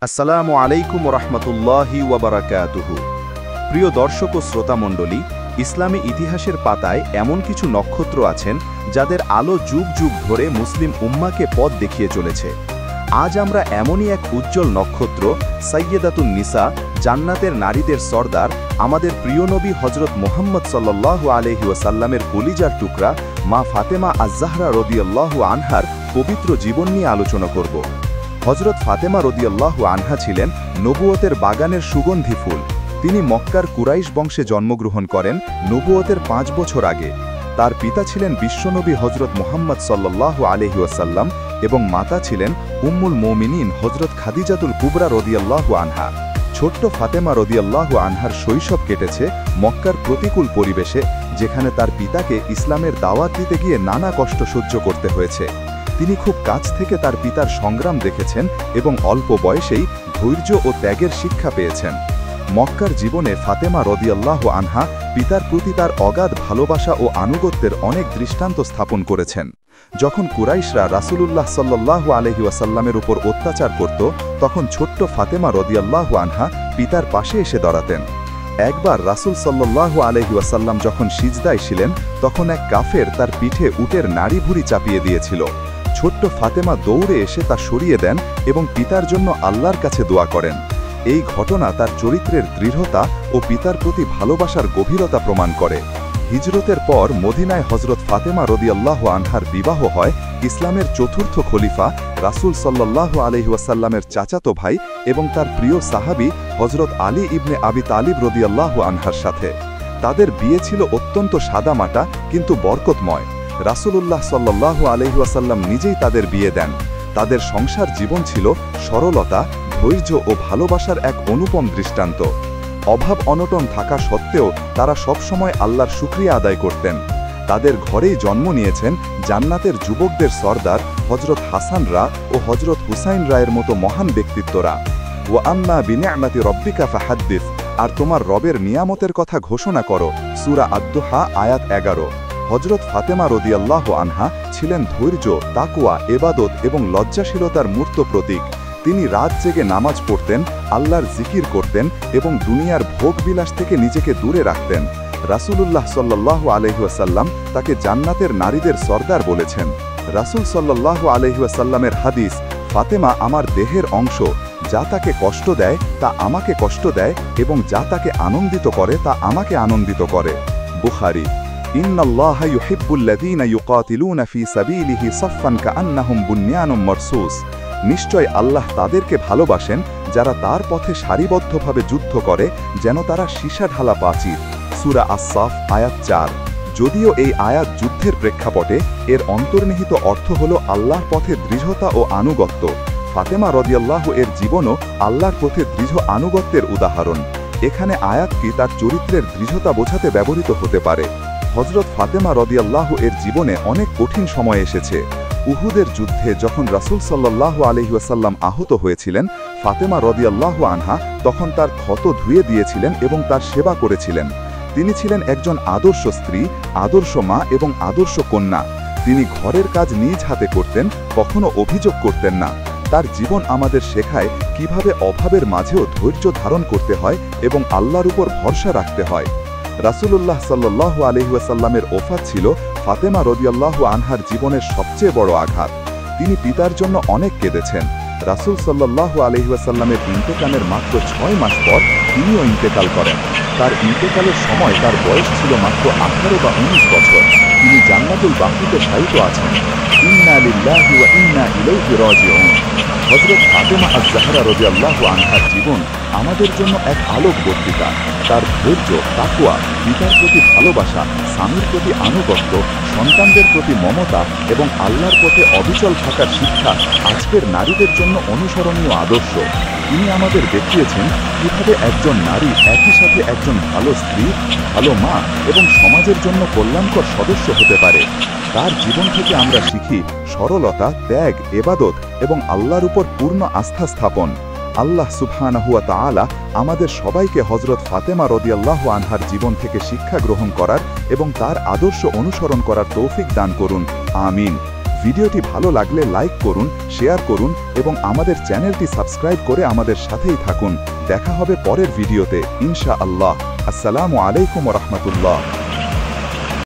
আসসালামু আলাইকুম রহমতুল্লাহি ওয়াবারাকাতুহু। প্রিয় দর্শক ও শ্রোতামণ্ডলী, ইসলামী ইতিহাসের পাতায় এমন কিছু নক্ষত্র আছেন যাদের আলো যুগ যুগ ধরে মুসলিম উম্মাকে পথ দেখিয়ে চলেছে। আজ আমরা এমনই এক উজ্জ্বল নক্ষত্র, সাইয়্যিদাতুন নিসা, জান্নাতের নারীদের সর্দার, আমাদের প্রিয় নবী হজরত মুহাম্মদ সাল্লাল্লাহু আলাইহি ওয়াসাল্লামের কলিজার টুকরা মা ফাতেমা আজ-জাহরা রাদিয়াল্লাহু আনহার পবিত্র জীবন নিয়ে আলোচনা করব। হজরত ফাতেমা রাদিয়াল্লাহু আনহা ছিলেন নবুয়তের বাগানের সুগন্ধি ফুল। তিনি মক্কার কুরাইশ বংশে জন্মগ্রহণ করেন নবুয়তের ৫ বছর আগে। তার পিতা ছিলেন বিশ্বনবী হজরত মুহাম্মদ সাল্লাল্লাহু আলাইহি ওয়াসাল্লাম এবং মাতা ছিলেন উম্মুল মুমিনিন হজরত খাদিজাতুল কুবরা রাদিয়াল্লাহু আনহা। ছোট্ট ফাতেমা রাদিয়াল্লাহু আনহার শৈশব কেটেছে মক্কার প্রতিকূল পরিবেশে, যেখানে তার পিতাকে ইসলামের দাওয়াত দিতে গিয়ে নানা কষ্ট সহ্য করতে হয়েছে। তিনি খুব কাছ থেকে তার পিতার সংগ্রাম দেখেছেন এবং অল্প বয়সেই ধৈর্য ও ত্যাগের শিক্ষা পেয়েছেন। মক্কার জীবনে ফাতেমা রাদিয়াল্লাহু আনহা পিতার প্রতি তার অগাধ ভালোবাসা ও আনুগত্যের অনেক দৃষ্টান্ত স্থাপন করেছেন। যখন কুরাইশরা রাসূলুল্লাহ সাল্লাল্লাহু আলাইহি ওয়াসাল্লামের উপর অত্যাচার করত, তখন ছোট্ট ফাতেমা রাদিয়াল্লাহু আনহা পিতার পাশে এসে দাঁড়াতেন। একবার রাসূল সাল্লাল্লাহু আলাইহি ওয়াসাল্লাম যখন সিজদায় ছিলেন, তখন এক কাফের তার পিঠে উটের নাড়ি ভুঁড়ি চাপিয়ে দিয়েছিল। ছোট্ট ফাতেমা দৌড়ে এসে তা সরিয়ে দেন এবং পিতার জন্য আল্লাহর কাছে দোয়া করেন। এই ঘটনা তার চরিত্রের দৃঢ়তা ও পিতার প্রতি ভালোবাসার গভীরতা প্রমাণ করে। হিজরতের পর মদিনায় হজরত ফাতেমা রাদিয়াল্লাহু আনহার বিবাহ হয় ইসলামের চতুর্থ খলিফা রাসূল সাল্লাল্লাহু আলাইহি ওয়াসাল্লামের চাচাতো ভাই এবং তার প্রিয় সাহাবী হজরত আলী ইবনে আবি তালিব রাদিয়াল্লাহু আনহার সাথে। তাদের বিয়ে ছিল অত্যন্ত সাদামাটা কিন্তু বরকতময়। রাসূলুল্লাহ সাল্লাল্লাহু আলাইহি ওয়াসাল্লাম নিজেই তাদের বিয়ে দেন। তাদের সংসার জীবন ছিল সরলতা, ধৈর্য ও ভালোবাসার এক অনুপম দৃষ্টান্ত। অভাব অনটন থাকা সত্ত্বেও তারা সবসময় আল্লাহর শুকরিয়া আদায় করতেন। তাদের ঘরেই জন্ম নিয়েছেন জান্নাতের যুবকদের সর্দার হজরত হাসান রা ও হজরত হুসাইন রায়ের মতো মহান ব্যক্তিত্বরা। ওয়া আম্মা বিনিআমাতি রব্বিকা ফাহাদ্দিস, আর তোমার রবের নিয়ামতের কথা ঘোষণা করো। সূরা আদ-দুহা আয়াত ১১। হজরত ফাতেমা রাদিয়াল্লাহু আনহা ছিলেন ধৈর্য, তাকওয়া, ইবাদত এবং লজ্জাশীলতার মূর্ত প্রতীক। তিনি রাত জেগে নামাজ পড়তেন, আল্লাহর জিকির করতেন এবং দুনিয়ার ভোগবিলাস থেকে নিজেকে দূরে রাখতেন। রাসূলুল্লাহ সাল্লাল্লাহু আলাইহি ওয়াসাল্লাম তাকে জান্নাতের নারীদের সর্দার বলেছেন। রাসূল সাল্লাল্লাহু আলাইহি ওয়াসাল্লামের হাদিস, ফাতেমা আমার দেহের অংশ, যা তাকে কষ্ট দেয় তা আমাকে কষ্ট দেয় এবং যা তাকে আনন্দিত করে তা আমাকে আনন্দিত করে। বুখারী। ইন্নাল্লাহা ইউহিব্বুল্লাযীনা ইউকাতিলুনা ফী সাবিলিহি সাফফান কাআন্নাহুম বুনয়ানুম মারসুস। নিশ্চয় আল্লাহ তাদেরকে ভালোবাসেন যারা তার পথে সারিবদ্ধভাবে যুদ্ধ করে, যেন তারা সীসা ঢালা প্রাচীর। সূরা আস-সাফ আয়াত ৪। যদিও এই আয়াত যুদ্ধের প্রেক্ষাপটে, এর অন্তর্নিহিত অর্থ হল আল্লাহর পথে দৃঢ়তা ও আনুগত্য। ফাতেমা রাদিয়াল্লাহু এর জীবনও আল্লাহর পথে দৃঢ় আনুগত্যের উদাহরণ। এখানে আয়াতটি তার চরিত্রের দৃঢ়তা বোঝাতে ব্যবহৃত হতে পারে। হজরত ফাতেমা রাদিয়াল্লাহু এর জীবনে অনেক কঠিন সময় এসেছে। উহুদের যুদ্ধে যখন রাসূল সাল্লাল্লাহু আলাইহি ওয়াসাল্লাম আহত হয়েছিলেন, ফাতেমা রাদিয়াল্লাহু আনহা তখন তার ক্ষত ধুয়ে দিয়েছিলেন এবং তার সেবা করেছিলেন। তিনি ছিলেন একজন আদর্শ স্ত্রী, আদর্শ মা এবং আদর্শ কন্যা। তিনি ঘরের কাজ নিজ হাতে করতেন, কখনো অভিযোগ করতেন না। তার জীবন আমাদের শেখায় কিভাবে অভাবের মাঝেও ধৈর্য ধারণ করতে হয় এবং আল্লাহর উপর ভরসা রাখতে হয়। রাসূলুল্লাহ সাল্লাল্লাহু আলাইহি ওয়াসাল্লামের ওফাত ছিল ফাতেমা রাদিয়াল্লাহু আনহার জীবনের সবচেয়ে বড় আঘাত। তিনি পিতার জন্য অনেক কেঁদেছেন। রাসূল সাল্লাল্লাহু আলাইহি ওয়াসাল্লামের ইন্তেকালের মাত্র ৬ মাস পর তিনিও ইন্তেকাল করেন। তার ইন্তেকালের সময় তার বয়স ছিল মাত্র ১৮ বা ১৯ বছর। তিনি জান্নাতুল বাকিতে শায়িত আছেন। ইন্না লিল্লাহি ওয়া ইন্না ইলাইহি রাজিউন। হযরত ফাতেমা আজ-জাহরা রাদিয়াল্লাহু আনহার জীবন আমাদের জন্য এক আলোকবর্তিকা। তার ধৈর্য, তাকওয়া, পিতার প্রতি ভালোবাসা, স্বামীর প্রতি আনুগত্য, সন্তানদের প্রতি মমতা এবং আল্লাহর পথে অবিচল থাকার শিক্ষা আজকের নারীদের জন্য অনুসরণীয় আদর্শ। তিনি আমাদের দেখিয়েছেন কিভাবে একজন নারী একই সাথে একজন ভালো স্ত্রী, ভালো মা এবং সমাজের জন্য কল্যাণকর সদস্য হতে পারে। তার জীবন থেকে আমরা শিখি সরলতা, ত্যাগ, ইবাদত এবং আল্লাহর উপর পূর্ণ আস্থা স্থাপন। আল্লাহ সুবহানাহু ওয়া তাআলা আমাদের সবাইকে হযরত ফাতেমা রাদিয়াল্লাহু আনহার জীবন থেকে শিক্ষা গ্রহণ করার এবং তার আদর্শ অনুসরণ করার তৌফিক দান করুন। আমিন। ভিডিওটি ভালো লাগলে লাইক করুন, শেয়ার করুন এবং আমাদের চ্যানেলটি সাবস্ক্রাইব করে আমাদের সাথেই থাকুন। দেখা হবে পরের ভিডিওতে ইনশাআল্লাহ। আসসালামু আলাইকুম ওয়া রাহমাতুল্লাহ।